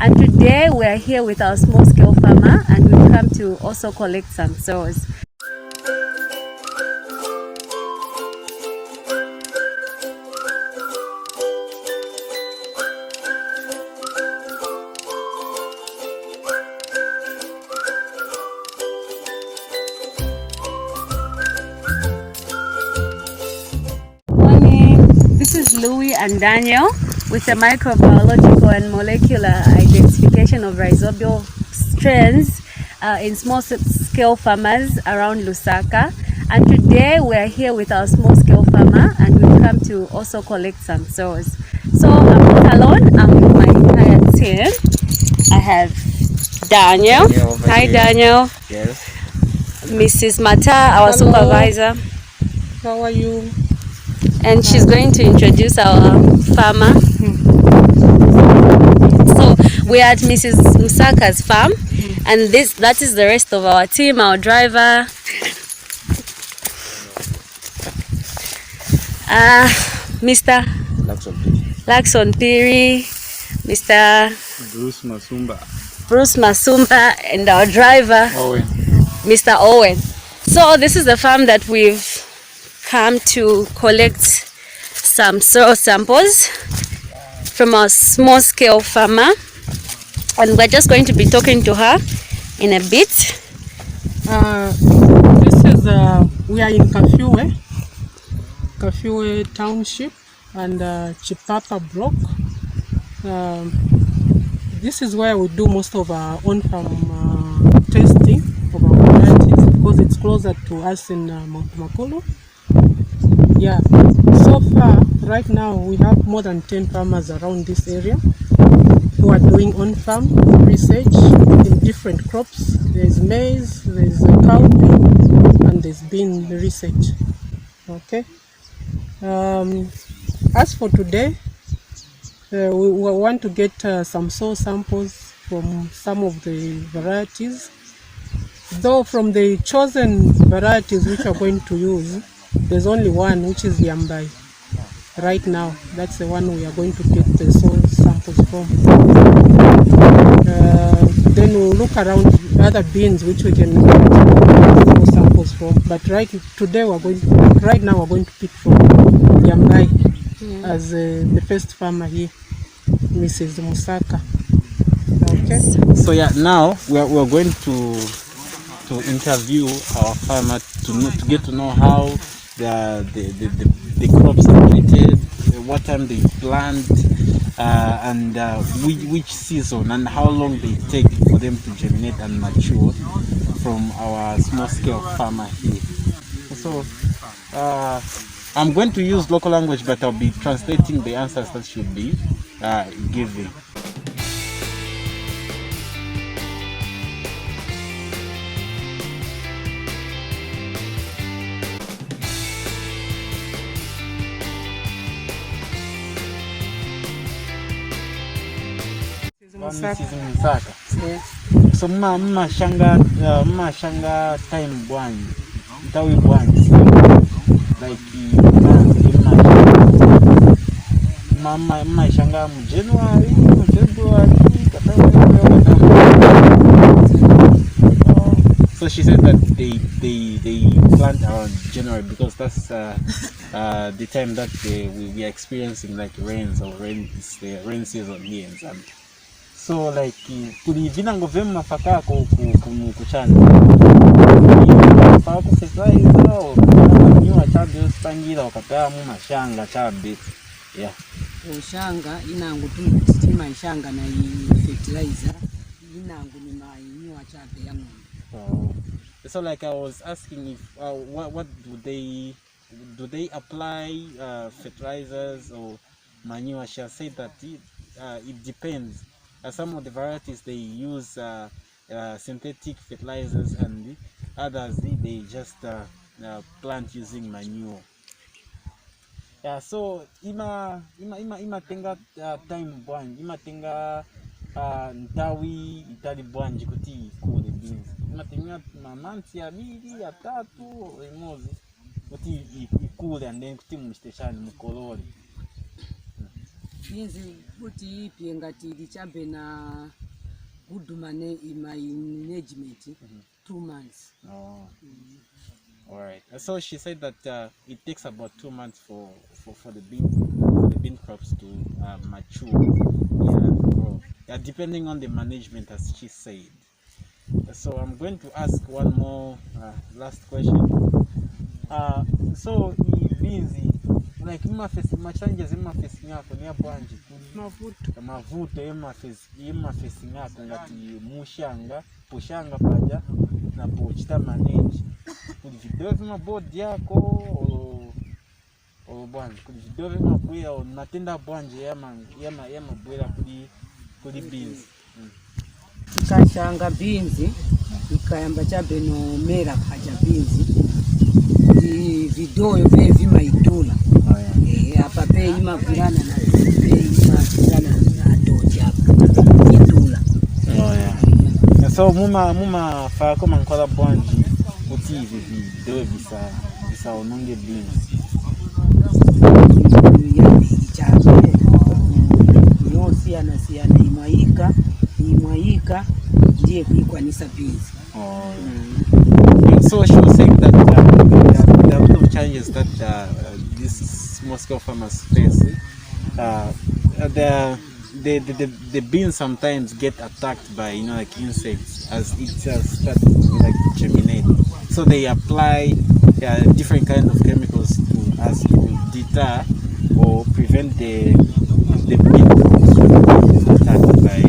And today we are here with our small scale farmer and we've come to also collect some soils. This is Luwi and Daniel with the microbiological and molecular identification of rhizobial strains in small-scale farmers around Lusaka. And today we are here with our small-scale farmer and we've come to also collect some soils. So I'm not alone, I'm with my entire team. I have Daniel. Hi Daniel. Yes. Mrs. Mataa, our supervisor. How are you? And she's going to introduce our farmer. So we are at Mrs. MUSAKA'S farm, and that is the rest of our team, our driver, Mr. Lakson Piri, Mr. Bruce Masumba, and our driver, Mr. Owen. So this is the farm that we've come to collect some soil samples from our small scale farmer, and we're just going to be talking to her in a bit. This is we are in KAFUE Township and CHIPAPA block. This is where we do most of our on-farm testing of our varieties because it's closer to us in Makulu. Yeah, so far right now we have more than 10 farmers around this area who are doing on-farm research in different crops. There's maize, there's cowpea, and there's bean research. Okay. As for today, we want to get some soil samples from some of the varieties. Though from the chosen varieties which we're going to use, there's only one, which is Yambai. Right now, that's the one we are going to get the soil samples from. Then we'll look around other beans which we can get soil samples from. But right now we're going to pick from Yambai as the first farmer here, Mrs. Musaka. Okay. So yeah, now we're going to interview our farmer to get to know how the crops are treated, what time they plant, and which season and how long they take for them to germinate and mature from our small scale farmer here. So I'm going to use local language, but I'll be translating the answers that should be given. Musaka. So mama shanga time bwanyi ntawi bwanyi like mama shanga mu January so she said that they plant around January because that's the time that we are experiencing like rains or it's the rain season here in Zambia. So like kuri vinango vemu mafaka kuchana faku fertilizer o manure chabe spangira wakapea mu mashanga chabe yeah oshanga inangu tumtima ishanga na fertilizer inangu ni manure chabe ya ng'ombe. So like I was asking if what do they apply fertilizers or manure? She said that it depends. Some of the varieties they use synthetic fertilizers, and others they just plant using manure. Yeah, so ima tenga time bwanji, ima tenga ntawi itali bwanji kuti kule beans. Ima tenga mamanti ya bili ya tatu emozi kuti ikule and then kuti msteshani mkoloni. beans kuti ipi ngati lichabe na good management 2 months. Oh. All right. So she said that it takes about 2 months for the bean crops to mature. Yeah, depending on the management, as she said. So I'm going to ask one more last question. So beans, like machanges facing yako ni abanje mavuto facing yako ngati mushanga pushanga paja na pochita manage kuvidove mabodi yako o bwanje kuvidove mabuya o natenda bwanje ya mabwela kuli beans kashanga beans ikayamba chabe no mera paja beans di vidoyo vevi maitula apa pe imagurana na pe imagurana na doja itula. So muma fa koma nkola bwanji uti vidoyo visa ononge beans siana imwaika ndiye kuikwanisa beans. So she was saying that there are a lot of challenges that these small scale farmers face. The beans sometimes get attacked by like insects as it just starts to germinate. So they apply different kinds of chemicals to deter or prevent the bean from attacked by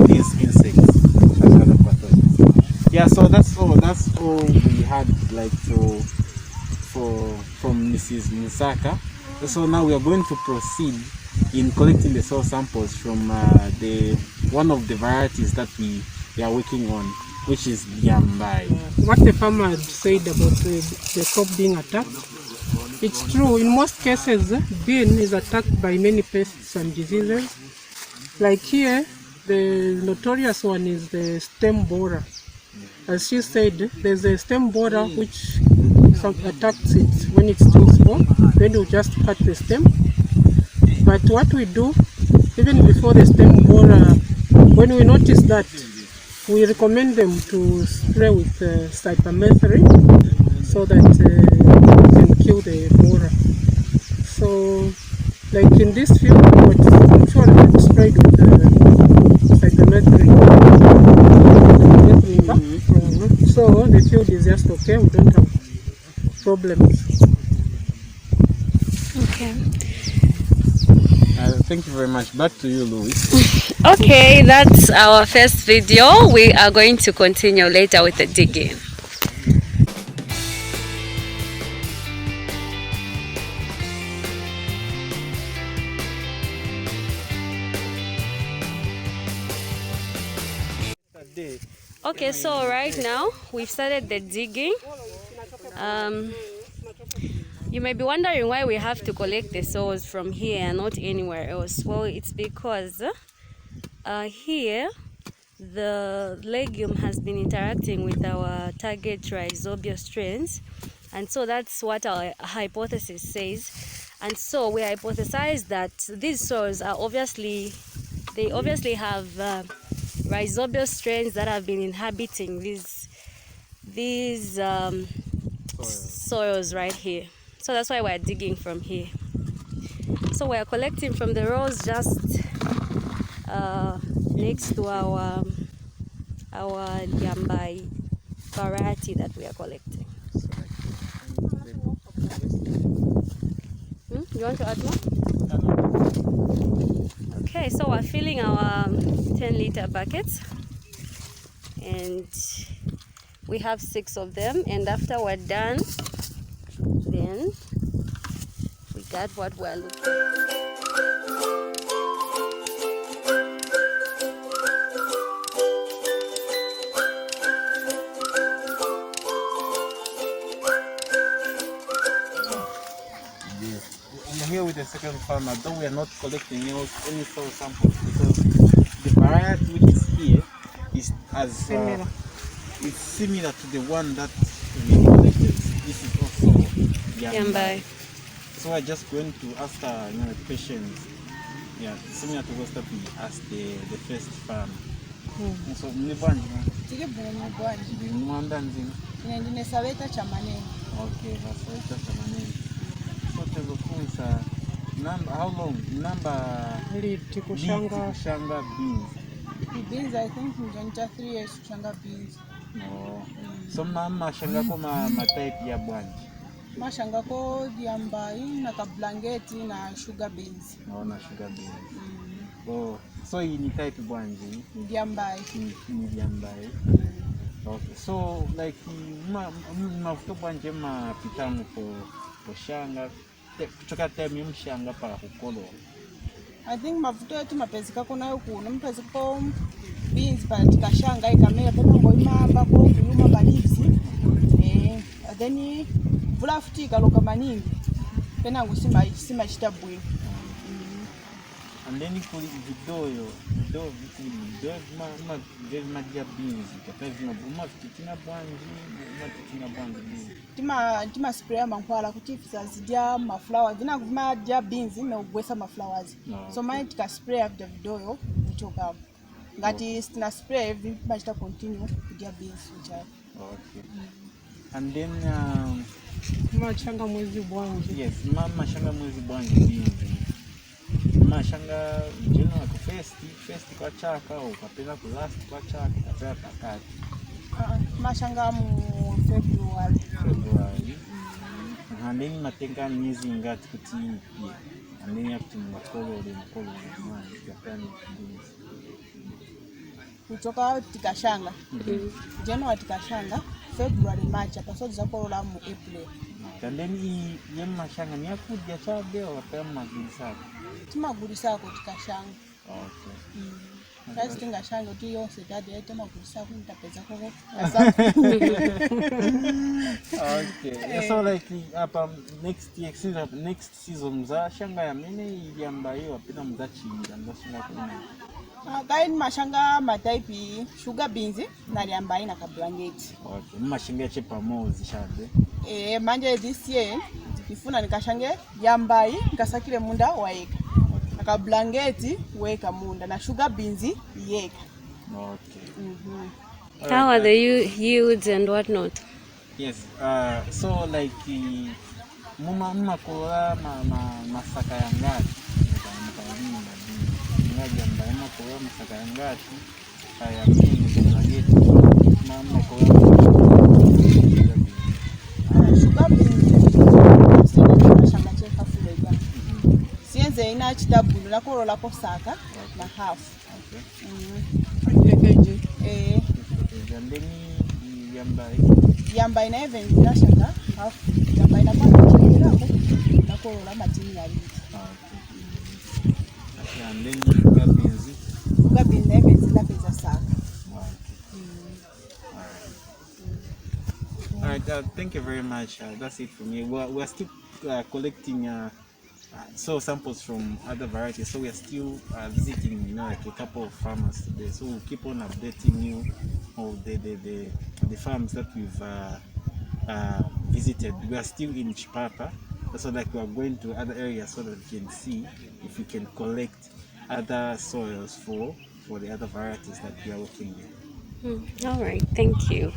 these insects and other pathogens. Yeah, so that's all we had from Mrs. Lusaka. So now we are going to proceed in collecting the soil samples from one of the varieties that we are working on, which is Yambai. What the farmer had said about the crop being attacked, it's true. In most cases, bean is attacked by many pests and diseases. Like here, the notorious one is the stem borer. As she said, there's a stem borer which attacks it when it's too small. Then you just cut the stem. But what we do, even before the stem borer, when we notice that, we recommend them to spray with cypermethrin so that we can kill the borer. So, like in this field, I'm sure we sprayed with cypermethrin. So the field is just okay, we don't have problems. Okay. Thank you very much. Back to you, Luwi. Okay, that's our first video. We are going to continue later with the digging. Okay, so right now we've started the digging. You may be wondering why we have to collect the soils from here and not anywhere else. Well, it's because here the legume has been interacting with our target rhizobia strains, and so that's what our hypothesis says. And so we hypothesize that these soils are obviously have rhizobia strains that have been inhabiting these soils right here. So that's why we're digging from here. So we're collecting from the rows just next to our Yambai variety that we are collecting. You want to add more? Okay, so we're filling our 10-liter buckets, and we have 6 of them, and after we're done, then we got what we're looking for. I'm here with the second farmer, though we are not collecting any soil samples because the variety which is here is it's similar to the one that we collected. This is also Yambai. So I'm just going to ask questions. Yeah, similar to what we asked the first farm. So mnibwanji Tiri bwino bwanji. mwanda nzima. Ndine sabeta CHAMANENA. Okay, sabeta CHAMANENA. So tuzofunza number, how long number kushanga beans. The beans, I think nja 3 years kushanga beans. Oh. So mama shanga ko ma type ya bwanji. Mashanga ko diambai na kablangeti na sugar beans. Oh, na sugar beans. Oh, so hii ni type bwanji. Diambai. Ni diambai. Okay. So like mafuta bwanji mapitamu ko shanga kutoka time mshanga para kukolo. I think mafuta yetu mapezika ko nayo kuno mpezika ko beans para tikashanga ikamera pena ngoima bako kuyuma balivsi. Then vula futika loka maningi pena ngusima chita bwino. And then kuli video ma dia beans kapezi na buma fitina bwanji tima spray mankwala kuti fizazidia ma flowers dina kuma dia beans me ugwesa ma flowers. So mine tika spray after video kutoka ngati stina spray machita continue dia beans ucha. Okay. And then mashanga mwezi bwanji. Yes, mashanga mwezi bwanji beans. Mashanga jino kwa first kwa chaka au kapena ku last kwa chaka kapena pakati. Mashanga mu February. And then matenga miezi ngati kuti pia. And then after mkolo mwanji kapena beans. Kutoka tikashanga. January tikashanga, February March apaso zakolola mu April. And then ye mashanga ni akudya chabe au kapena magulisa. Timagulisa ko tikashanga. Okay. Kasi tingashanga ti yonse dade timagulisa ko ntapeza ko. Okay. So like next season za shanga ya mene yamba hiyo apina mzachira ndashanga kuna. Kaini mashanga mataipi sugar beans na liambai na kablangeti. Okay. Mashanga CHIPAPA zishabe. Manje this year ndifuna nikashange yambai nikasakile munda waeka. Naka blanketi weka munda na sugar beans yeka. Okay. How are the yields and whatnot? Yes. So like muma kola masaka yangati. Ngaja mbaya kola masaka yangati. Haya mimi blanketi mama kola sugar beans nashanga cheka fulega. Sienze ina chitabulu na kolola ko saka na half. Okay. Yamba ina even nashanga half. Yamba ina kwa chekera ko na kolola matini ya liti. Okay. And then sugar beans na even zila pesa saka. All right. Thank you very much. That's it for me. We're still collecting soil samples from other varieties, so we are still visiting, like a couple of farmers today. So we'll keep on updating you of the farms that we've visited. We are still in CHIPAPA, so like we are going to other areas so that we can see if we can collect other soils for the other varieties that we are working with. All right, thank you.